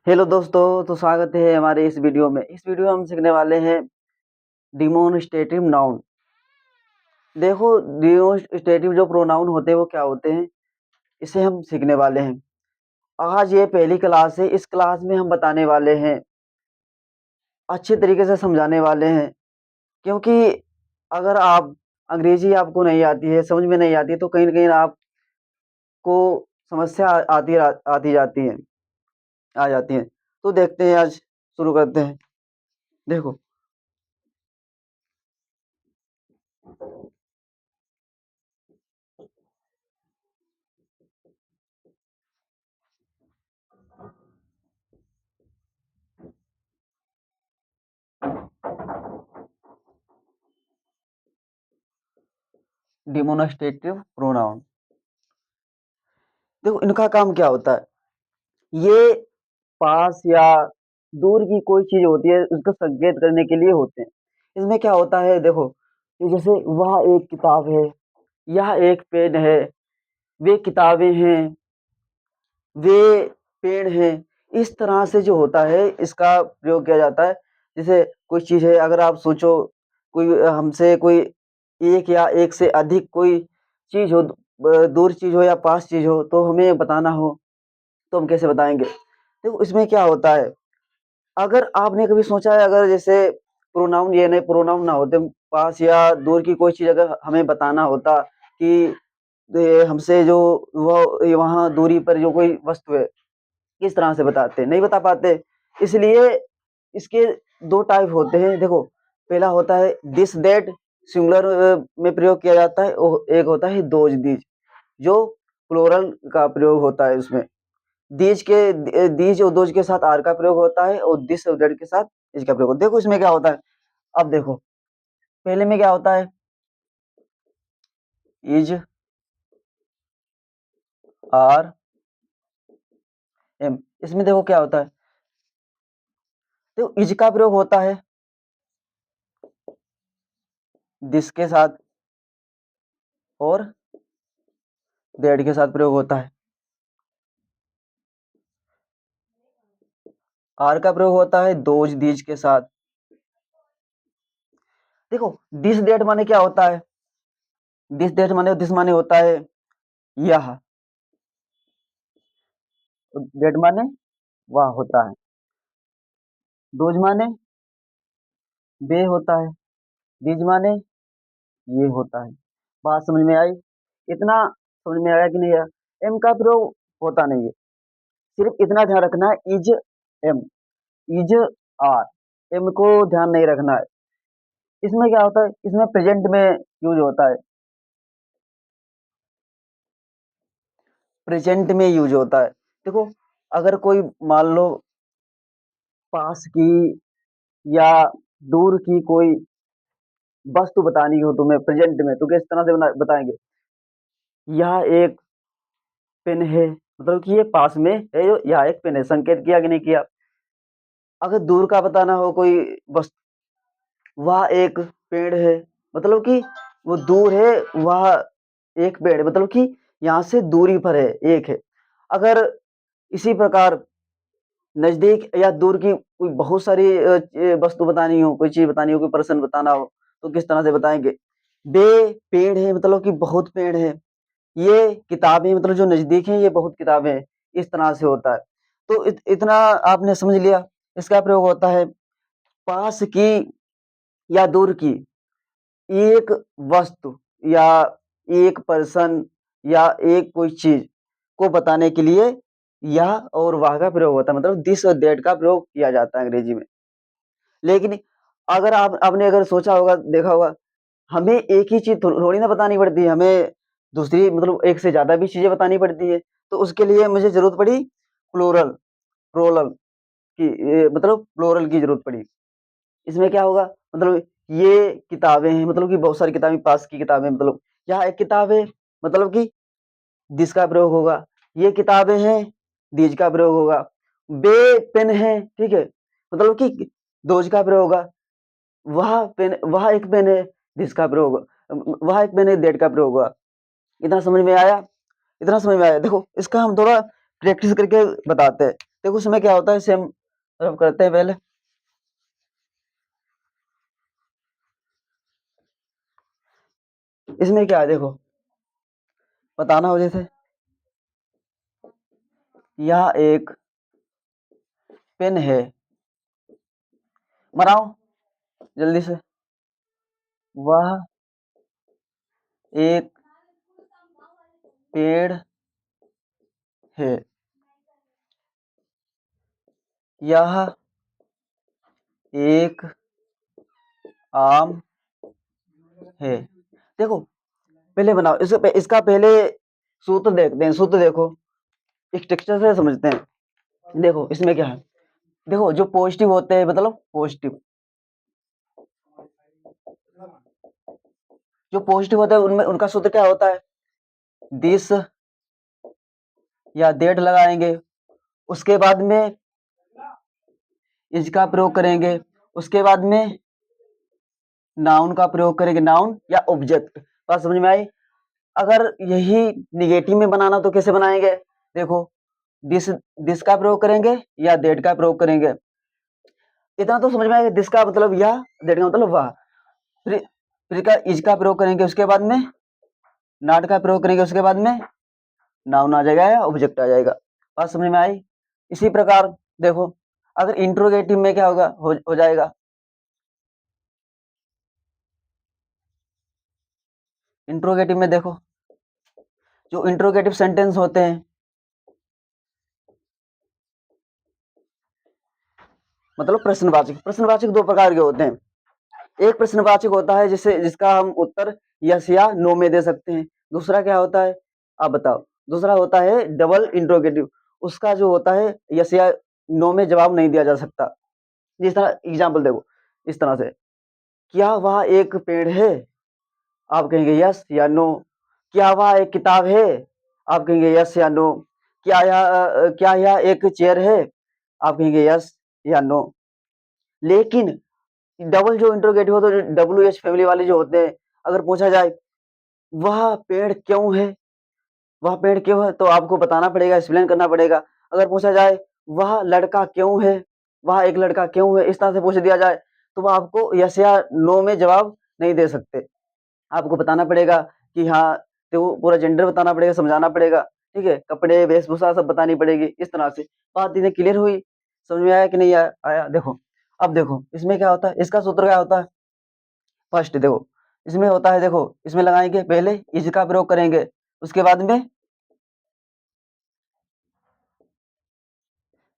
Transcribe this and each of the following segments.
Hello दोस्तों, तो स्वागत है हमारे इस वीडियो में। इस वीडियो में हम सीखने वाले हैं डिमोन्स्ट्रेटिव नाउन। देखो, डिमोन्स्ट्रेटिव जो प्रोनाउन होते हैं वो क्या होते हैं, इसे हम सीखने वाले हैं। आज ये पहली क्लास है। इस क्लास में हम बताने वाले हैं, अच्छे तरीके से समझाने वाले हैं, क्योंकि अगर आप अंग्रेजी आपको नहीं आती है, समझ में नहीं आती, तो कहीं न कहीं आपको समस्या आती जाती है आ जाती है। तो देखते हैं, आज शुरू करते हैं। देखो, डिमोन्स्ट्रेटिव प्रोनाउन। देखो, इनका काम क्या होता है। ये पास या दूर की कोई चीज होती है, उसको संकेत करने के लिए होते हैं। इसमें क्या होता है, देखो, कि जैसे वह एक किताब है, यह एक पेन है, वे किताबें हैं, वे पेड़ हैं। इस तरह से जो होता है, इसका प्रयोग किया जाता है। जैसे कोई चीज है, अगर आप सोचो, कोई हमसे कोई एक या एक से अधिक कोई चीज हो, दूर चीज हो या पास चीज हो, तो हमें बताना हो, तो हम कैसे बताएंगे। देखो, इसमें क्या होता है, अगर आपने कभी सोचा है, अगर जैसे प्रोनाउन ये नहीं प्रोनाउन ना होते, पास या दूर की कोई चीज अगर हमें बताना होता कि हमसे जो वो वहाँ दूरी पर जो कोई वस्तु है, किस तरह से बताते, नहीं बता पाते। इसलिए इसके दो टाइप होते हैं। देखो, पहला होता है दिस दैट, सिंगुलर में प्रयोग किया जाता है, और एक होता है दोज दीज, जो प्लूरल का प्रयोग होता है। उसमें दीज और दोज के साथ आर का प्रयोग होता है, और दिस और दैट के साथ इसका प्रयोग होता है। देखो, इसमें क्या होता है, अब देखो, पहले में क्या होता है, इज, आर, एम। इसमें देखो क्या होता है, तो इज का प्रयोग होता है दिस के साथ, और दैट के साथ प्रयोग होता है। आर का प्रयोग होता है दोज दीज के साथ। देखो, दिस दैट माने क्या होता है, दिस माने होता है यह, दैट माने वह होता है, दोज माने वे होता है, दीज माने ये होता है। बात समझ में आई? इतना समझ में आया कि नहीं आया? एम का प्रयोग होता नहीं है। सिर्फ इतना ध्यान रखना है, is M, is R, M को ध्यान नहीं रखना है। इसमें क्या होता है, इसमें प्रेजेंट में यूज होता है, प्रेजेंट में यूज होता है। देखो, अगर कोई मान लो पास की या दूर की कोई वस्तु बतानी हो तुम्हें प्रेजेंट में, तो किस तरह से बताएंगे। यह एक पेन है, मतलब कि ये पास में है, यह एक पेन है, संकेत किया कि नहीं किया। अगर दूर का बताना हो कोई वस्तु, वह एक पेड़ है, मतलब कि वो दूर है, वह एक पेड़ है, मतलब कि यहाँ से दूरी पर है, एक है। अगर इसी प्रकार नजदीक या दूर की कोई बहुत सारी वस्तु बतानी हो, कोई चीज बतानी हो, कोई पर्सन बताना हो, तो किस तरह से बताएंगे। बे पेड़ है, मतलब कि बहुत पेड़ है। ये किताबें, मतलब जो नजदीक है, ये बहुत किताबें हैं। इस तरह से होता है। तो इतना आपने समझ लिया। इसका प्रयोग होता है पास की या दूर की एक वस्तु, या एक पर्सन, या एक कोई चीज को बताने के लिए यह और वह का प्रयोग होता है, मतलब दिस और दैट का प्रयोग किया जाता है अंग्रेजी में। लेकिन अगर आपने अगर सोचा होगा, देखा होगा, हमें एक ही चीज थोड़ी ना बतानी पड़ती है, हमें दूसरी, मतलब एक से ज्यादा भी चीजें बतानी पड़ती है। तो उसके लिए मुझे जरूरत पड़ी प्लूरल, प्रोलल की, मतलब प्लूरल की जरूरत पड़ी। इसमें क्या होगा, मतलब ये किताबें हैं, मतलब कि बहुत सारी किताबें, पास की किताबें, मतलब यहाँ एक किताब है, मतलब कि दिस का प्रयोग होगा। ये किताबें हैं, दीज का प्रयोग होगा। बे पेन है, ठीक है, मतलब कि दोज का प्रयोग होगा। वह एक पेन है, दिस का प्रयोग होगा। वह एक पेन है, दैट का प्रयोग होगा। इतना समझ में आया? इतना समझ में आया। देखो, इसका हम थोड़ा प्रैक्टिस करके बताते हैं। देखो उसमें क्या होता है, सेम रब करते हैं पहले। इसमें क्या है देखो, बताना हो जैसे, यह एक पेन है, बनाओ जल्दी से। वह एक पेड़ है, यह एक आम है। देखो पहले बनाओ इसका पहले सूत्र देखते हैं, सूत्र देखो, एक टेक्सचर से समझते हैं। देखो इसमें क्या है, देखो जो पॉजिटिव होते हैं, मतलब पॉजिटिव, जो पॉजिटिव होता है उनमें उनका सूत्र क्या होता है, दिस या डेट लगाएंगे, उसके बाद में इसका प्रयोग करेंगे, उसके बाद में नाउन का प्रयोग करेंगे, नाउन या ऑब्जेक्ट। बात समझ में आई। अगर यही निगेटिव में बनाना तो कैसे बनाएंगे, देखो दिस, दिस का प्रयोग करेंगे या डेट का प्रयोग करेंगे। इतना तो समझ में आएगा, दिस का मतलब यह, डेट का मतलब वह। फिर का इज का प्रयोग करेंगे, उसके बाद में नॉट का प्रयोग करेंगे, उसके बाद में नाउन आ जाएगा या ऑब्जेक्ट आ जाएगा। बात समझ में आई। इसी प्रकार देखो, अगर इंट्रोगेटिव में क्या होगा, हो जाएगा, इंट्रोगेटिव में देखो जो इंट्रोगेटिव सेंटेंस होते हैं, मतलब प्रश्नवाचक, प्रश्नवाचक दो प्रकार के होते हैं। एक प्रश्नवाचक होता है जिसका हम उत्तर यस या नो में दे सकते हैं। दूसरा क्या होता है, आप बताओ। दूसरा होता है डबल इंट्रोगेटिव, उसका जो होता है यस या नो में जवाब नहीं दिया जा सकता। जिस तरह एग्जाम्पल देखो, इस तरह से, क्या वह एक पेड़ है, आप कहेंगे यस या नो। क्या वह एक किताब है, आप कहेंगे यस या नो। क्या यह एक चेयर है, आप कहेंगे यस या नो। लेकिन डबल जो इंट्रोगेटिव होता है, डब्ल्यू एच फैमिली वाले जो होते हैं, अगर पूछा जाए वह पेड़ क्यों है, वह पेड़ क्यों है, तो आपको बताना पड़ेगा, एक्सप्लेन करना पड़ेगा। अगर पूछा जाए वह लड़का क्यों है, वह एक लड़का क्यों है, इस तरह से पूछ दिया जाए, तो वह आपको यस या नो में जवाब नहीं दे सकते। आपको बताना पड़ेगा कि हाँ, तो पूरा जेंडर बताना पड़ेगा, समझाना पड़ेगा। ठीक है, कपड़े वेशभूषा सब बतानी पड़ेगी। इस तरह से बात इन्हें क्लियर हुई, समझ में आया कि नहीं आया। देखो अब देखो इसमें क्या होता है, इसका सूत्र क्या होता है। फर्स्ट देखो इसमें होता है, देखो इसमें लगाएंगे, पहले इज का प्रयोग करेंगे, उसके बाद में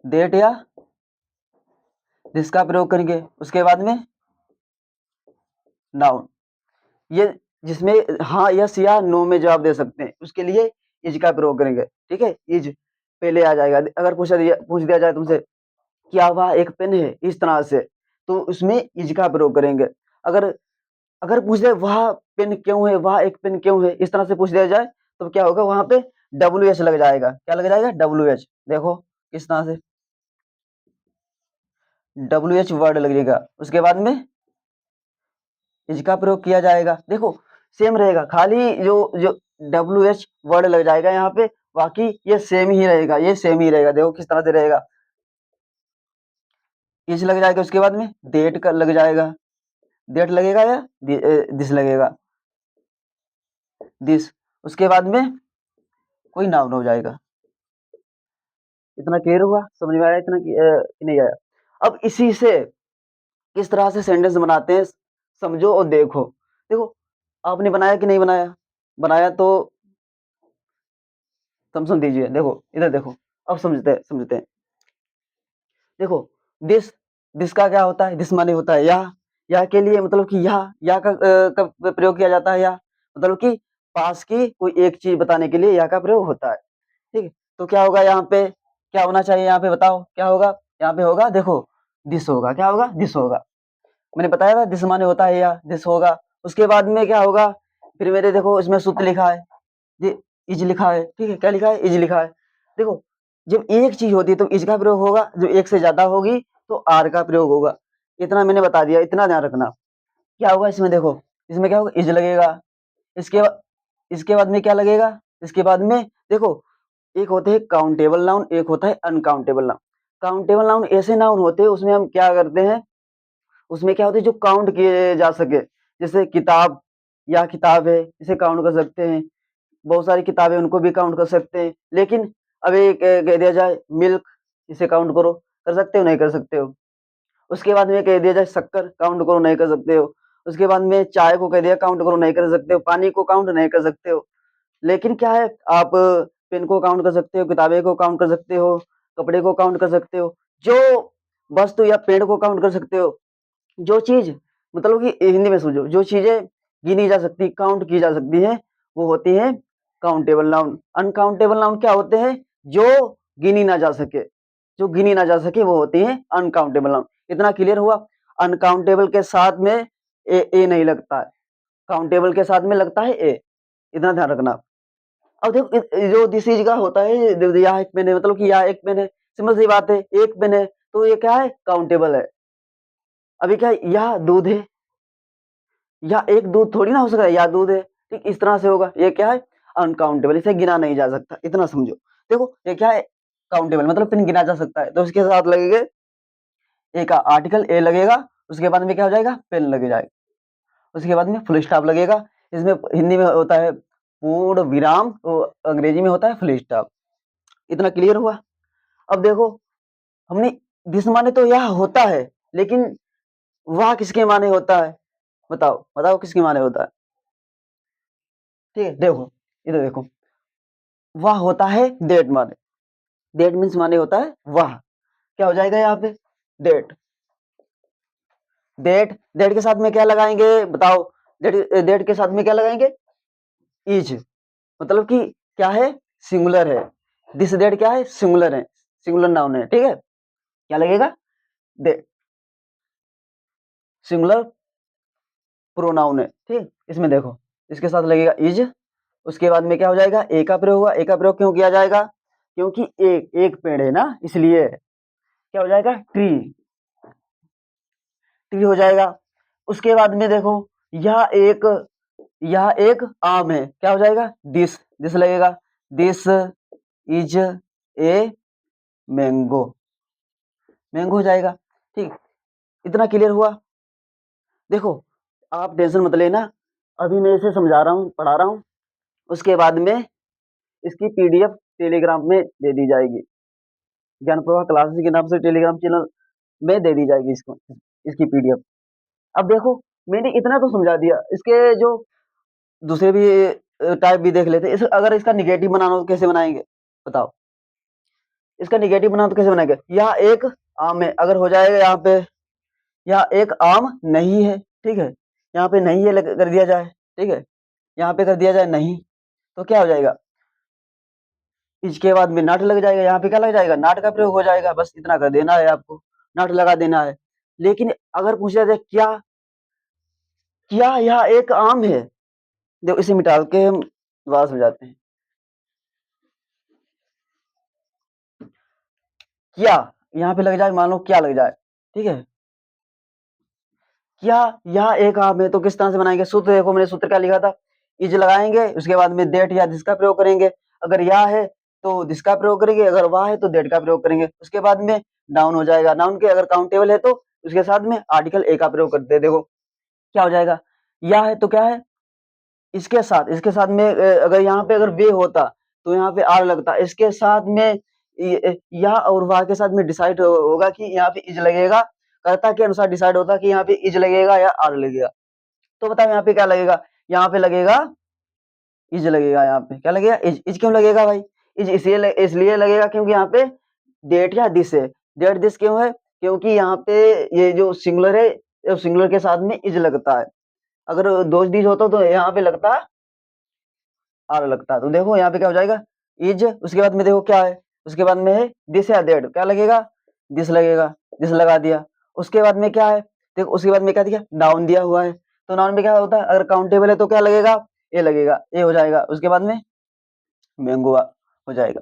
डेट या दिस का प्रयोग करेंगे, उसके बाद में नाउन। ये जिसमें हाँ यस या नो में जवाब दे सकते हैं, उसके लिए इज का प्रयोग करेंगे। ठीक है, इज पहले आ जाएगा। अगर पूछ दिया जाए तुमसे क्या वह एक पेन है, इस तरह से, तो उसमें इज का प्रयोग करेंगे। अगर अगर पूछ दे वह पेन क्यों है, वह एक पेन क्यों है, इस तरह से पूछ दिया जाए, तो क्या होगा, वहां पे डब्ल्यू एच लग जाएगा। क्या लग जाएगा, डब्ल्यू एच। देखो किस तरह से डब्ल्यू एच वर्ड लगेगा, उसके बाद में इसका प्रयोग किया जाएगा। देखो सेम रहेगा, खाली जो जो डब्ल्यू एच वर्ड लग जाएगा यहाँ पे, बाकी ये सेम ही रहेगा, ये सेम ही रहेगा। देखो किस तरह से रहेगा, इज लग जाएगा, उसके बाद में डेट का लग जाएगा, डेट लगेगा या दिस लगेगा, दिस, उसके बाद में कोई नाउन हो जाएगा। इतना क्लियर हुआ, समझ में आया इतना कि नहीं आया। अब इसी से किस तरह से सेंटेंस बनाते हैं, समझो और देखो। देखो आपने बनाया कि नहीं बनाया, बनाया तो समझ दीजिए। देखो इधर देखो, अब समझते हैं। देखो दिस, दिस का क्या होता है, दिस माने होता है यह के लिए, मतलब कि यह का प्रयोग किया जाता है। यह मतलब कि पास की कोई एक चीज बताने के लिए यह का प्रयोग होता है। ठीक है, तो क्या होगा यहाँ पे, क्या होना चाहिए यहाँ पे, बताओ क्या होगा। यहाँ पे होगा, देखो दिस होगा, क्या होगा, दिस होगा। मैंने बताया था दिस माने होता है या दिस होगा। उसके बाद में क्या होगा, फिर मेरे देखो इसमें सूत्र लिखा है, ये इज लिखा है। ठीक है, क्या लिखा है, इज लिखा है। देखो जब एक चीज होती है तो इज का प्रयोग होगा, जब एक से ज्यादा होगी तो आर का प्रयोग होगा। इतना मैंने बता दिया, इतना ध्यान रखना। क्या होगा इसमें, देखो इसमें क्या होगा, इज लगेगा। इसके बाद इसके बाद में क्या लगेगा, इसके बाद में देखो एक होते हैं काउंटेबल नाउन, एक होता है अनकाउंटेबल नाउन। काउंटेबल नाउन ऐसे नाउन होते हैं, उसमें हम क्या करते हैं, उसमें क्या होता है जो काउंट किए जा सके, जैसे किताब या किताब है, इसे काउंट कर सकते हैं। बहुत सारी किताबें उनको भी काउंट कर सकते हैं। लेकिन अब एक कह दिया जाए मिल्क, इसे काउंट करो, कर सकते हो नहीं कर सकते हो। उसके बाद में कह दिया जाए शक्कर, काउंट करो नहीं कर सकते हो। उसके बाद में चाय को कह दिया काउंट करो नहीं कर सकते हो। पानी को काउंट नहीं कर सकते हो। लेकिन क्या है, आप पेन को काउंट कर सकते हो, किताबें को काउंट कर सकते हो, कपड़े को काउंट कर सकते हो, जो वस्तु या पेड़ को काउंट कर सकते हो। जो चीज मतलब कि हिंदी में समझो, जो चीजें गिनी जा सकती, काउंट की जा सकती है, वो होती है काउंटेबल नाउन। अनकाउंटेबल नाउन क्या होते हैं, जो गिनी ना जा सके, जो गिनी ना जा सके वो होती है अनकाउंटेबल नाउन। इतना क्लियर हुआ। अनकाउंटेबल के साथ में ए नहीं लगता है, काउंटेबल के साथ में लगता है ए, इतना ध्यान रखना। अब देखो जो दिस इज का होता है, यहाँ एक पेन है, मतलब कि यहाँ एक पेन है, सिंपल सी बात है, एक पेन है तो ये क्या है, काउंटेबल है। अभी क्या है, यह दूध है, या एक दूध थोड़ी ना हो सकता है, या दूध है, ठीक इस तरह से होगा। ये क्या है, अनकाउंटेबल, इसे गिना नहीं जा सकता, इतना समझो। देखो ये क्या है, काउंटेबल मतलब पेन गिना जा सकता है, तो उसके साथ लगेगा ए का आर्टिकल ए लगेगा, उसके बाद में क्या हो जाएगा, पेन लग जाएगा, उसके बाद में फुल स्टॉप लगेगा। इसमें हिंदी में होता है पूर्ण विराम, तो अंग्रेजी में होता है फुल स्टॉप। इतना क्लियर हुआ। अब देखो, हमने दिस माने तो यह होता है, लेकिन वह किसके माने होता है, बताओ बताओ किसके माने होता है। ठीक है, देखो इधर देखो, वह होता है डेट माने, डेट मीन्स माने होता है वह, क्या हो जाएगा यहाँ पे, डेट। डेट, डेट के साथ में क्या लगाएंगे बताओ, डेट, डेट के साथ में क्या लगाएंगे, इज, मतलब कि क्या है, सिंगुलर है। दिस डेट क्या है, सिंगुलर है, सिंगुलर नाउन है, ठीक है। क्या लगेगा, डेट, सिंगुलर प्रोनाउन है, ठीक। इसमें देखो, इसके साथ लगेगा इज, उसके बाद में क्या हो जाएगा, ए का प्रयोग होगा। ए का प्रयोग क्यों किया जाएगा, क्योंकि एक एक पेड़ है ना, इसलिए क्या हो जाएगा, ट्री, ट्री हो जाएगा। उसके बाद में देखो, यह एक, यह एक आम है, क्या हो जाएगा, दिस, दिस लगेगा। This is a mango, mango हो जाएगा, ठीक। इतना क्लियर हुआ। देखो आप टेंशन मत लेना, अभी मैं इसे समझा रहा हूँ, पढ़ा रहा हूँ, उसके बाद में इसकी पीडीएफ टेलीग्राम में दे दी जाएगी, ज्ञान प्रवाह क्लासेस के नाम से टेलीग्राम चैनल में दे दी जाएगी इसको, इसकी पीडीएफ। अब देखो, मैंने इतना तो समझा दिया, इसके जो दूसरे भी टाइप भी देख लेते हैं। अगर इसका निगेटिव बनाना हो तो कैसे बनाएंगे, बताओ। इसका निगेटिव बनाना तो कैसे बनाएंगे, यह एक आम है, अगर हो जाएगा यहाँ पे, यह एक आम नहीं है, ठीक है, यहाँ पे नहीं है कर दिया जाए, ठीक है, यहाँ पे कर दिया जाए नहीं, तो क्या हो जाएगा, इसके बाद में नाट लग जाएगा, यहाँ पे क्या लग जाएगा, नाट का प्रयोग हो जाएगा। बस इतना कर देना है आपको, नाट लगा देना है। लेकिन अगर पूछा जाए क्या, क्या यह एक आम है, देखो इसे मिटा के हम दोबारा समझाते हैं। क्या, यहाँ पे लग जाए, मान लो क्या लग जाए, ठीक है, क्या यह एक आम है, तो किस तरह से बनाएंगे, सूत्र देखो, मैंने सूत्र क्या लिखा था, इज लगाएंगे, उसके बाद में डेट या जिसका प्रयोग करेंगे। अगर यह है तो जिसका प्रयोग करेंगे, अगर वह है तो डेट का प्रयोग करेंगे। उसके बाद में नाउन हो जाएगा, नाउन के अगर काउंटेबल है तो उसके साथ में आर्टिकल ए का प्रयोग करते हैं। देखो क्या हो जाएगा, यह है तो क्या है, इसके साथ में अगर यहाँ पे अगर वे होता तो यहाँ पे आर लगता, इसके साथ में या और वाह के साथ में डिसाइड होगा कि यहाँ पे इज लगेगा, कर्ता के अनुसार डिसाइड होता कि यहाँ पे इज लगेगा या आर लगेगा। तो बताओ यहाँ पे क्या लगेगा, यहाँ पे लगेगा इज लगेगा, यहाँ पे क्या लगेगा, इज। इज क्यों लगेगा भाई, इज इसलिए लगेगा क्योंकि यहाँ पे डेट या दिस है। डेट दिस क्यों है, क्योंकि यहाँ पे ये जो सिंगुलर है, सिंगुलर के साथ में इज लगता है। अगर दो डीज होता तो यहाँ पे लगता आर लगता, तो देखो यहाँ पे क्या हो जाएगा, इज, उसके बाद में देखो क्या है, उसके बाद में है दिस या दैट, क्या लगेगा, दिस लगेगा, दिस लगा दिया। उसके बाद में क्या है, देखो उसके बाद में क्या दिया, नाउन दिया हुआ है, तो नाउन में क्या होता है, अगर काउंटेबल है तो क्या लगेगा, ए लगेगा, ए हो जाएगा। उसके बाद में मैंगो हो जाएगा।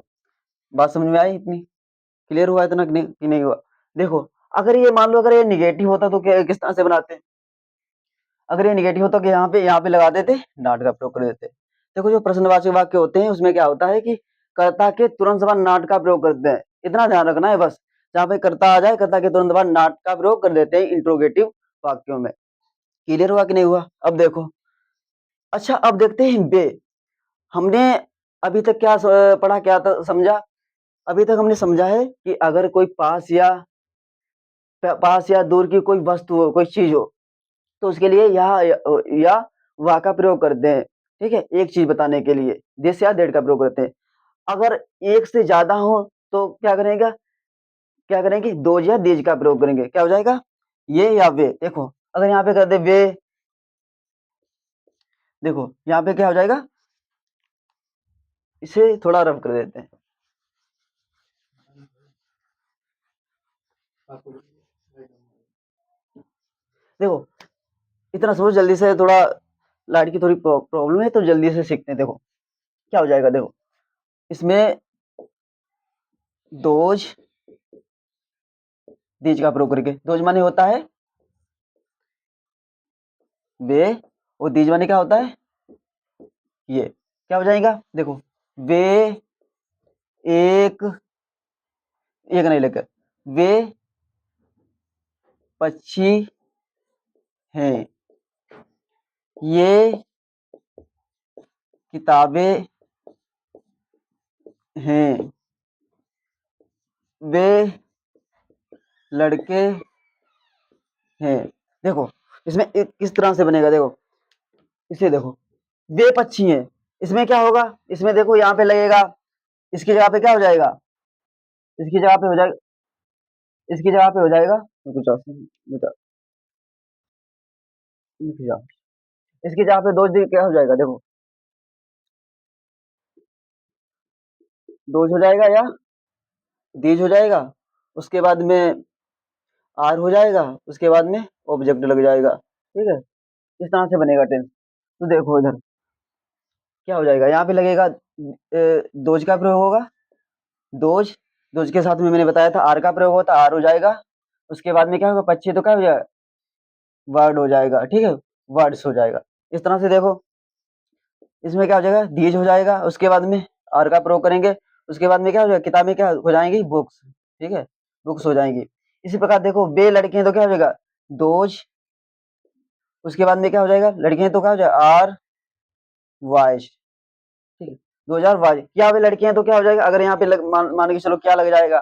बात समझ में आई इतनी, क्लियर हुआ इतना कि नहीं हुआ। देखो अगर ये मान लो अगर ये निगेटिव होता तो क्या, किस तरह से बनाते, अगर ये निगेटिव होता कि यहाँ पे लगा देते, नॉट का प्रयोग कर देते। देखो जो प्रश्नवाची वाक्य होते हैं उसमें क्या होता है कि कर्ता के तुरंत समान नॉट का प्रयोग करते हैं, इतना ध्यान रखना है बस। जहाँ पे कर्ता आ जाए, कर्ता के तुरंत बाद नॉट का प्रयोग कर देते हैं इंट्रोगेटिव वाक्यों में। क्लियर हुआ कि नहीं हुआ? अब देखो, अच्छा अब देखते हैं बे। हमने अभी तक क्या पढ़ा, क्या था समझा? अभी तक हमने समझा है कि अगर कोई पास या दूर की कोई वस्तु हो, कोई चीज हो, तो उसके लिए या वह का प्रयोग करते हैं। ठीक है, एक चीज बताने के लिए दिस या दैट का प्रयोग करते हैं। अगर एक से ज्यादा हो तो क्या करेंगे? दोज या दीज का प्रयोग करेंगे। क्या हो जाएगा? ये या वे। देखो अगर यहाँ पे कर दे वे, देखो यहाँ पे क्या हो जाएगा? इसे थोड़ा रफ कर देते हैं। देखो इतना समझ जल्दी से, थोड़ा लाइट की थोड़ी प्रॉब्लम है तो जल्दी से सीखते हैं। देखो क्या हो जाएगा, देखो इसमें दोज दीज का प्रयोग करके, दोज माने होता है वे, और दीज माने क्या होता है ये। क्या हो जाएगा? देखो वे एक एक नहीं लेकर, वे पक्षी हैं, ये किताबें हैं, वे लड़के हैं। देखो इसमें किस तरह से बनेगा, देखो इसे देखो, वे पक्षी हैं, इसमें क्या होगा? इसमें देखो यहाँ पे लगेगा, इसकी जगह पे क्या हो जाएगा? इसकी जगह पे हो जाएगा, इसकी जगह पे हो जाएगा, रुको जाओ, रुको जाओ। इसकी जगह पे दोज क्या हो जाएगा? देखो दोज हो जाएगा या दीज हो जाएगा, उसके बाद में आर हो जाएगा, उसके बाद में ऑब्जेक्ट लग जाएगा। ठीक है, इस तरह से बनेगा टेंस। तो देखो इधर क्या हो जाएगा, यहाँ पे लगेगा दोज का प्रयोग होगा, दोज, दोज के साथ में मैंने बताया था आर का प्रयोग होता, आर हो जाएगा। उसके बाद में क्या होगा? पक्षी तो क्या हो जाएगा? वर्ड हो जाएगा। ठीक है, वर्ड्स हो जाएगा। इस तरह से देखो इसमें क्या हो जाएगा? दीज हो जाएगा, उसके बाद में आर का प्रयोग करेंगे, उसके बाद में क्या हो जाएगा? किताबें क्या हो जाएंगी? बुक्स। ठीक है, बुक्स हो जाएंगी। इसी प्रकार देखो बे लड़के हैं तो क्या हो जाएगा? दोज, उसके बाद में क्या हो जाएगा? लड़के हैं तो क्या हो जाएगा? R wise. ठीक है, 2000 वाइज। क्या वे लड़के हैं तो क्या हो जाएगा? अगर यहाँ पे मान के चलो क्या लग जाएगा?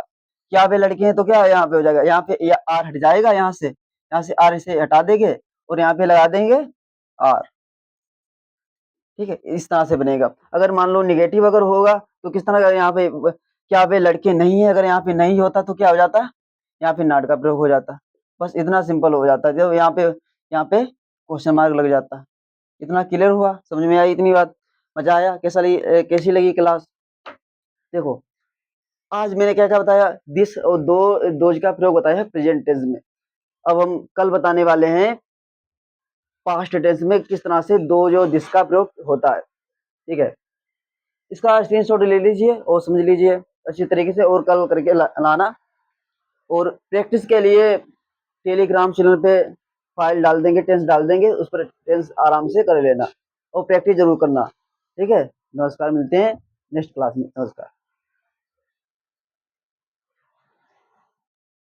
क्या वे लड़के हैं तो क्या यहाँ पे हो जाएगा? यहाँ पे आर हट जाएगा, यहाँ से आर इसे हटा देंगे और यहाँ पे लगा देंगे आर। ठीक है, इस तरह से बनेगा। अगर मान लो निगेटिव अगर होगा तो किस तरह का? यहाँ पे क्या वे लड़के नहीं है, अगर यहाँ पे नहीं होता तो क्या हो जाता? यहाँ पे नॉट का प्रयोग हो जाता। बस इतना सिंपल हो जाता है। जब यहाँ पे क्वेश्चन मार्क लग जाता। इतना क्लियर हुआ? समझ में आई इतनी बात? मजा आया? कैसी लगी क्लास? देखो आज मैंने क्या क्या बताया? दिस और दोज का प्रयोग बताया है प्रेजेंट टेंस में। अब हम कल बताने वाले हैं पास्ट टेंस में किस तरह से दोज और दिस का प्रयोग होता है। ठीक है, इसका स्क्रीनशॉट ले लीजिए और समझ लीजिए अच्छी तरीके से, और कल करके लाना। और प्रैक्टिस के लिए टेलीग्राम चैनल पे फाइल डाल देंगे, टेंस डाल देंगे, उस पर टेंस आराम से कर लेना और प्रैक्टिस जरूर करना। ठीक है, नमस्कार, मिलते हैं नेक्स्ट क्लास में। नमस्कार।